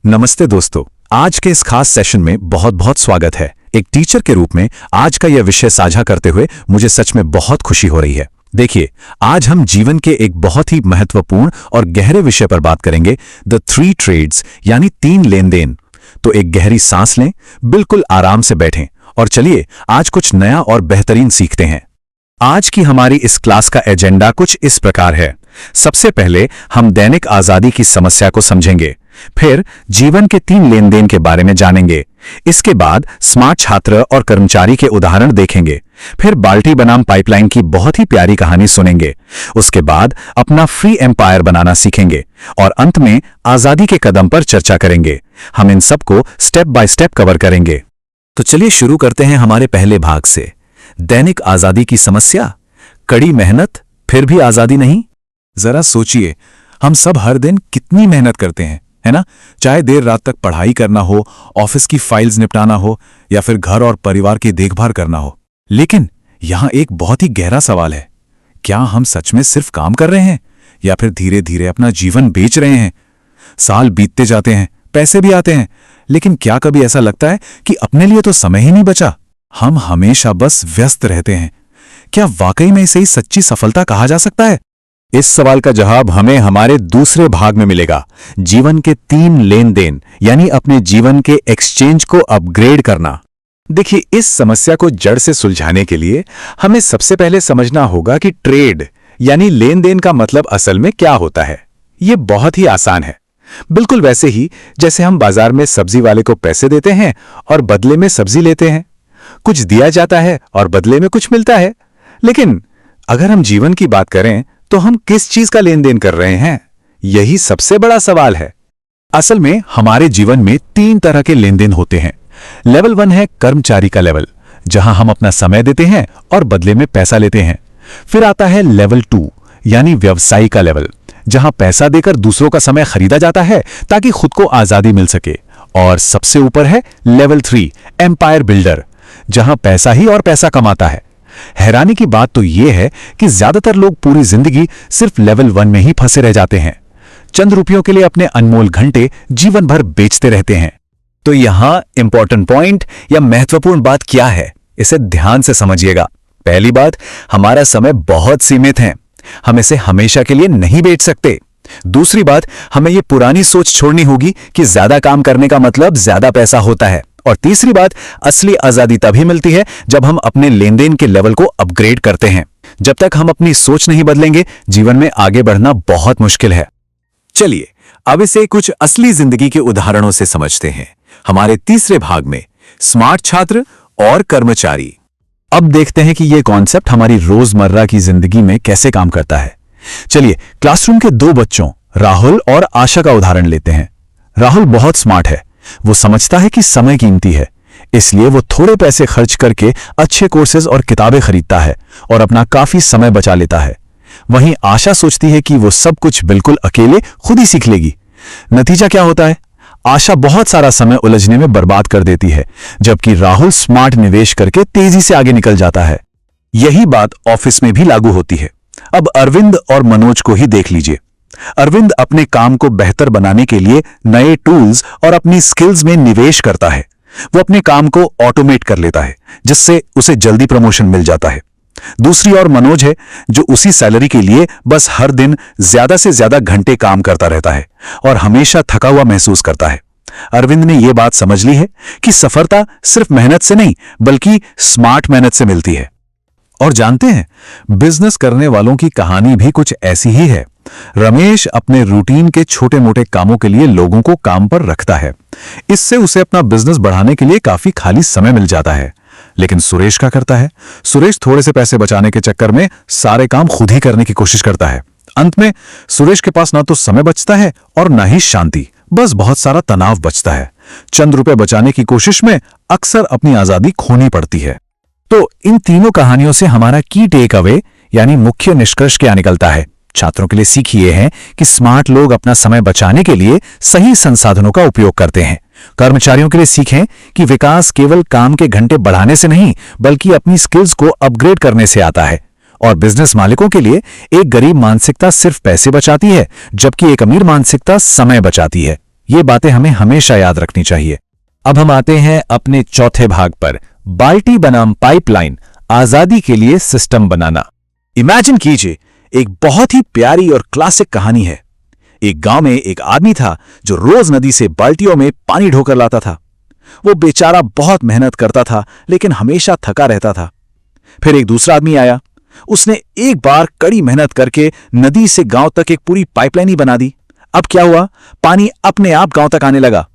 नमस्ते दोस्तों, आज के इस खास सेशन में बहुत बहुत स्वागत है। एक टीचर के रूप में आज का यह विषय साझा करते हुए मुझे सच में बहुत खुशी हो रही है। देखिए, आज हम जीवन के एक बहुत ही महत्वपूर्ण और गहरे विषय पर बात करेंगे, द 3 ट्रेड्स यानी 3 लेन देन। तो एक गहरी सांस लें, बिल्कुल आराम से बैठें और चलिए आज कुछ नया और बेहतरीन सीखते हैं। आज की हमारी इस क्लास का एजेंडा कुछ इस प्रकार है। सबसे पहले हम दैनिक आजादी की समस्या को समझेंगे, फिर जीवन के 3 लेन देन के बारे में जानेंगे। इसके बाद स्मार्ट छात्र और कर्मचारी के उदाहरण देखेंगे, फिर बाल्टी बनाम पाइपलाइन की बहुत ही प्यारी कहानी सुनेंगे। उसके बाद अपना फ्री एम्पायर बनाना सीखेंगे और अंत में आजादी के कदम पर चर्चा करेंगे। हम इन सबको स्टेप बाय स्टेप कवर करेंगे। तो चलिए शुरू करते हैं हमारे पहले भाग से, दैनिक आजादी की समस्या। कड़ी मेहनत फिर भी आजादी नहीं। जरा सोचिए, हम सब हर दिन कितनी मेहनत करते हैं, है ना? चाहे देर रात तक पढ़ाई करना हो, ऑफिस की फाइल्स निपटाना हो या फिर घर और परिवार की देखभाल करना हो। लेकिन यहां एक बहुत ही गहरा सवाल है, क्या हम सच में सिर्फ काम कर रहे हैं या फिर धीरे धीरे अपना जीवन बेच रहे हैं? साल बीतते जाते हैं, पैसे भी आते हैं, लेकिन क्या कभी ऐसा लगता है कि अपने लिए तो समय ही नहीं बचा? हम हमेशा बस व्यस्त रहते हैं। क्या वाकई में इसे ही सच्ची सफलता कहा जा सकता है? इस सवाल का जवाब हमें हमारे दूसरे भाग में मिलेगा, जीवन के 3 लेन देन यानी अपने जीवन के एक्सचेंज को अपग्रेड करना। देखिए, इस समस्या को जड़ से सुलझाने के लिए हमें सबसे पहले समझना होगा कि ट्रेड यानी लेन देन का मतलब असल में क्या होता है। ये बहुत ही आसान है, बिल्कुल वैसे ही जैसे हम बाजार में सब्जी वाले को पैसे देते हैं और बदले में सब्जी लेते हैं। कुछ दिया जाता है और बदले में कुछ मिलता है। लेकिन अगर हम जीवन की बात करें तो हम किस चीज का लेन देन कर रहे हैं, यही सबसे बड़ा सवाल है। असल में हमारे जीवन में 3 तरह के लेन देन होते हैं। लेवल 1 है कर्मचारी का लेवल, जहां हम अपना समय देते हैं और बदले में पैसा लेते हैं। फिर आता है लेवल 2 यानी व्यवसायी का लेवल, जहां पैसा देकर दूसरों का समय खरीदा जाता है ताकि खुद को आजादी मिल सके। और सबसे ऊपर है लेवल 3 एम्पायर बिल्डर, जहां पैसा ही और पैसा कमाता है। हैरानी की बात तो यह है कि ज्यादातर लोग पूरी जिंदगी सिर्फ लेवल 1 में ही फंसे रह जाते हैं, चंद रुपयों के लिए अपने अनमोल घंटे जीवन भर बेचते रहते हैं। तो यहां इंपॉर्टेंट पॉइंट या महत्वपूर्ण बात क्या है, इसे ध्यान से समझिएगा। पहली बात, हमारा समय बहुत सीमित है, हम इसे हमेशा के लिए नहीं बेच सकते। दूसरी बात, हमें यह पुरानी सोच छोड़नी होगी कि ज्यादा काम करने का मतलब ज्यादा पैसा होता है। और तीसरी बात, असली आजादी तभी मिलती है जब हम अपने लेन देन के लेवल को अपग्रेड करते हैं। जब तक हम अपनी सोच नहीं बदलेंगे, जीवन में आगे बढ़ना बहुत मुश्किल है। चलिए अब इसे कुछ असली जिंदगी के उदाहरणों से समझते हैं, हमारे तीसरे भाग में स्मार्ट छात्र और कर्मचारी। अब देखते हैं कि यह कॉन्सेप्ट हमारी रोजमर्रा की जिंदगी में कैसे काम करता है। चलिए क्लासरूम के 2 बच्चों राहुल और आशा का उदाहरण लेते हैं। राहुल बहुत स्मार्ट है, वो समझता है कि समय कीमती है, इसलिए वो थोड़े पैसे खर्च करके अच्छे कोर्सेज और किताबें खरीदता है और अपना काफी समय बचा लेता है। वहीं आशा सोचती है कि वो सब कुछ बिल्कुल अकेले खुद ही सीख लेगी। नतीजा क्या होता है? आशा बहुत सारा समय उलझने में बर्बाद कर देती है, जबकि राहुल स्मार्ट निवेश करके तेजी से आगे निकल जाता है। यही बात ऑफिस में भी लागू होती है। अब अरविंद और मनोज को ही देख लीजिए। अरविंद अपने काम को बेहतर बनाने के लिए नए टूल्स और अपनी स्किल्स में निवेश करता है। वो अपने काम को ऑटोमेट कर लेता है, जिससे उसे जल्दी प्रमोशन मिल जाता है। दूसरी ओर मनोज है, जो उसी सैलरी के लिए बस हर दिन ज्यादा से ज्यादा घंटे काम करता रहता है और हमेशा थका हुआ महसूस करता है। अरविंद ने यह बात समझ ली है कि सफलता सिर्फ मेहनत से नहीं, बल्कि स्मार्ट मेहनत से मिलती है। और जानते हैं, बिजनेस करने वालों की कहानी भी कुछ ऐसी ही है। रमेश अपने रूटीन के छोटे मोटे कामों के लिए लोगों को काम पर रखता है। इससे उसे अपना बिजनेस बढ़ाने के लिए काफी खाली समय मिल जाता है। लेकिन सुरेश क्या करता है? सुरेश थोड़े से पैसे बचाने के चक्कर में सारे काम खुद ही करने की कोशिश करता है। अंत में सुरेश के पास ना तो समय बचता है और ना ही शांति, बस बहुत सारा तनाव बचता है। चंद रुपए बचाने की कोशिश में अक्सर अपनी आजादी खोनी पड़ती है। तो इन तीनों कहानियों से हमारा की टेक अवे यानी मुख्य निष्कर्ष क्या निकलता है? छात्रों के लिए सीख ये है कि स्मार्ट लोग अपना समय बचाने के लिए सही संसाधनों का उपयोग करते हैं। कर्मचारियों के लिए सीखें कि विकास केवल काम के घंटे बढ़ाने से नहीं, बल्कि अपनी स्किल्स को अपग्रेड करने से आता है। और बिजनेस मालिकों के लिए एक गरीब मानसिकता सिर्फ पैसे बचाती है, जबकि एक अमीर मानसिकता समय बचाती है। ये बातें हमें हमेशा याद रखनी चाहिए। अब हम आते हैं अपने चौथे भाग पर, बाल्टी बनाम पाइपलाइन, आजादी के लिए सिस्टम बनाना। इमेजिन कीजिए, एक बहुत ही प्यारी और क्लासिक कहानी है। एक गांव में एक आदमी था जो रोज नदी से बाल्टियों में पानी ढोकर लाता था। वो बेचारा बहुत मेहनत करता था, लेकिन हमेशा थका रहता था। फिर एक दूसरा आदमी आया। उसने एक बार कड़ी मेहनत करके नदी से गांव तक एक पूरी पाइपलाइन ही बना दी। अब क्या हुआ, पानी अपने आप गांव तक आने लगा।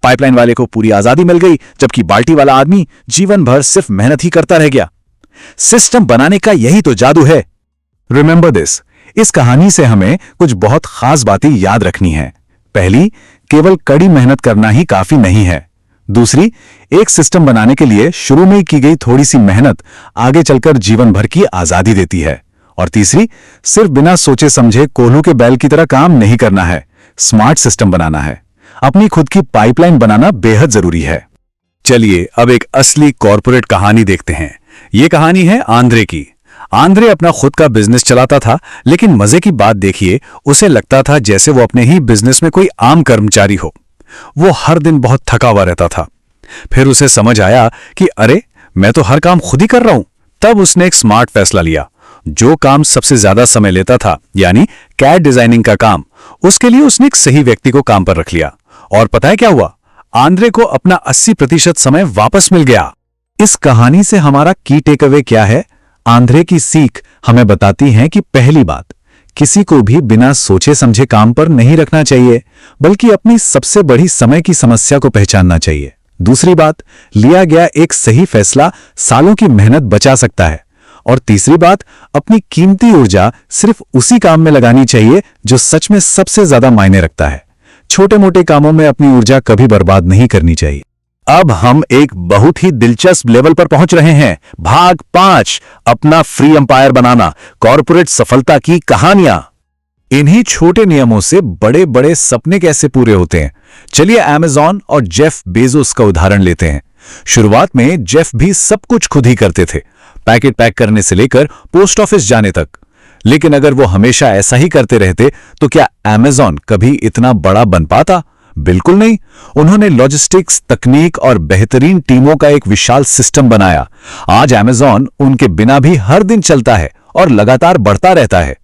पाइपलाइन वाले को पूरी आजादी मिल गई, जबकि बाल्टी वाला आदमी जीवन भर सिर्फ मेहनत ही करता रह गया। सिस्टम बनाने का यही तो जादू है। रिमेंबर दिस, इस कहानी से हमें कुछ बहुत खास बातें याद रखनी है। पहली, केवल कड़ी मेहनत करना ही काफी नहीं है। दूसरी, एक सिस्टम बनाने के लिए शुरू में की गई थोड़ी सी मेहनत आगे चलकर जीवन भर की आजादी देती है। और तीसरी, सिर्फ बिना सोचे समझे कोल्हू के बैल की तरह काम नहीं करना है, स्मार्ट सिस्टम बनाना है। अपनी खुद की पाइपलाइन बनाना बेहद जरूरी है। चलिए अब एक असली कॉर्पोरेट कहानी देखते हैं। ये कहानी है आंद्रे की। आंद्रे अपना खुद का बिजनेस चलाता था, लेकिन मजे की बात देखिए, उसे लगता था जैसे वो अपने ही बिजनेस में कोई आम कर्मचारी हो। वो हर दिन बहुत थका हुआ रहता था। फिर उसे समझ आया कि अरे, मैं तो हर काम खुद ही कर रहा हूं। तब उसने एक स्मार्ट फैसला लिया। जो काम सबसे ज्यादा समय लेता था, यानी कैड डिजाइनिंग का काम, उसके लिए उसने एक सही व्यक्ति को काम पर रख लिया। और पता है क्या हुआ? आंद्रे को अपना 80% समय वापस मिल गया। इस कहानी से हमारा की टेक अवे क्या है? आंद्रे की सीख हमें बताती है कि पहली बात, किसी को भी बिना सोचे समझे काम पर नहीं रखना चाहिए, बल्कि अपनी सबसे बड़ी समय की समस्या को पहचानना चाहिए। दूसरी बात, लिया गया एक सही फैसला सालों की मेहनत बचा सकता है। और तीसरी बात, अपनी कीमती ऊर्जा सिर्फ उसी काम में लगानी चाहिए जो सच में सबसे ज्यादा मायने रखता है। छोटे मोटे कामों में अपनी ऊर्जा कभी बर्बाद नहीं करनी चाहिए। अब हम एक बहुत ही दिलचस्प लेवल पर पहुंच रहे हैं। भाग 5, अपना फ्री एम्पायर बनाना, कॉर्पोरेट सफलता की कहानियां। इन्हीं छोटे नियमों से बड़े बड़े सपने कैसे पूरे होते हैं। चलिए अमेज़न और जेफ बेजोस का उदाहरण लेते हैं। शुरुआत में जेफ भी सब कुछ खुद ही करते थे, पैकेट पैक करने से लेकर पोस्ट ऑफिस जाने तक। लेकिन अगर वो हमेशा ऐसा ही करते रहते तो क्या अमेज़न कभी इतना बड़ा बन पाता? बिल्कुल नहीं। उन्होंने लॉजिस्टिक्स, तकनीक और बेहतरीन टीमों का एक विशाल सिस्टम बनाया। आज अमेज़न उनके बिना भी हर दिन चलता है और लगातार बढ़ता रहता है।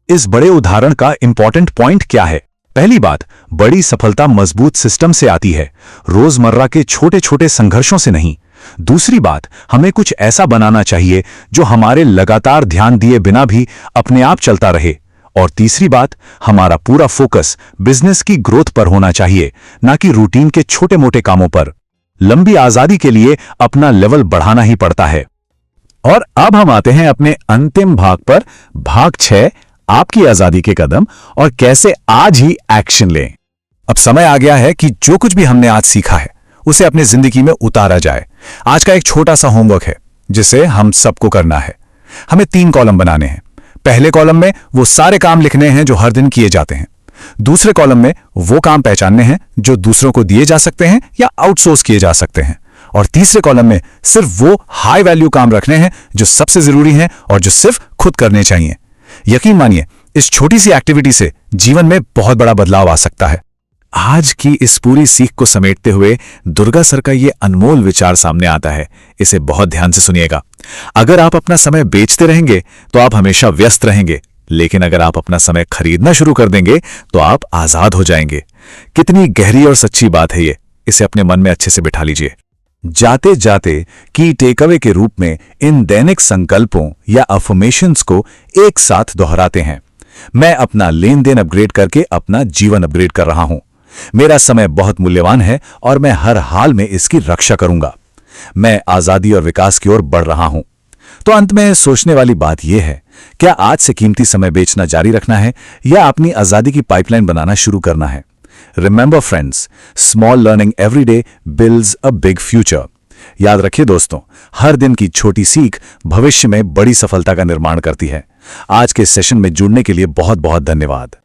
इस बड़े उदाहरण का इंपॉर्टेंट पॉइंट क्या है? पहली बात, बड़ी सफलता मजबूत सिस्टम से आती है, रोजमर्रा के छोटे छोटे संघर्षों से नहीं। दूसरी बात, हमें कुछ ऐसा बनाना चाहिए जो हमारे लगातार ध्यान दिए बिना भी अपने आप चलता रहे। और तीसरी बात, हमारा पूरा फोकस बिजनेस की ग्रोथ पर होना चाहिए, ना कि रूटीन के छोटे मोटे कामों पर। लंबी आजादी के लिए अपना लेवल बढ़ाना ही पड़ता है। और अब हम आते हैं अपने अंतिम भाग पर, भाग 6, आपकी आजादी के कदम और कैसे आज ही एक्शन लें। अब समय आ गया है कि जो कुछ भी हमने आज सीखा है उसे अपनी जिंदगी में उतारा जाए। आज का एक छोटा सा होमवर्क है जिसे हम सबको करना है। हमें 3 कॉलम बनाने हैं। पहले कॉलम में वो सारे काम लिखने हैं जो हर दिन किए जाते हैं। दूसरे कॉलम में वो काम पहचानने हैं जो दूसरों को दिए जा सकते हैं या आउटसोर्स किए जा सकते हैं। और तीसरे कॉलम में सिर्फ वो हाई वैल्यू काम रखने हैं जो सबसे जरूरी हैं और जो सिर्फ खुद करने चाहिए। यकीन मानिए, इस छोटी सी एक्टिविटी से जीवन में बहुत बड़ा बदलाव आ सकता है। आज की इस पूरी सीख को समेटते हुए दुर्गा सर का ये अनमोल विचार सामने आता है। इसे बहुत ध्यान से सुनिएगा। अगर आप अपना समय बेचते रहेंगे तो आप हमेशा व्यस्त रहेंगे, लेकिन अगर आप अपना समय खरीदना शुरू कर देंगे तो आप आजाद हो जाएंगे। कितनी गहरी और सच्ची बात है ये। इसे अपने मन में अच्छे से बिठा लीजिए। जाते जाते की टेकअवे के रूप में इन दैनिक संकल्पों या अफर्मेशंस को एक साथ दोहराते हैं। मैं अपना लेन देन अपग्रेड करके अपना जीवन अपग्रेड कर रहा हूं। मेरा समय बहुत मूल्यवान है और मैं हर हाल में इसकी रक्षा करूंगा। मैं आजादी और विकास की ओर बढ़ रहा हूं। तो अंत में सोचने वाली बात यह है, क्या आज से कीमती समय बेचना जारी रखना है या अपनी आजादी की पाइपलाइन बनाना शुरू करना है? Remember friends, small learning every day builds a big future. याद रखिए दोस्तों, हर दिन की छोटी सीख भविष्य में बड़ी सफलता का निर्माण करती है। आज के सेशन में जुड़ने के लिए बहुत बहुत धन्यवाद।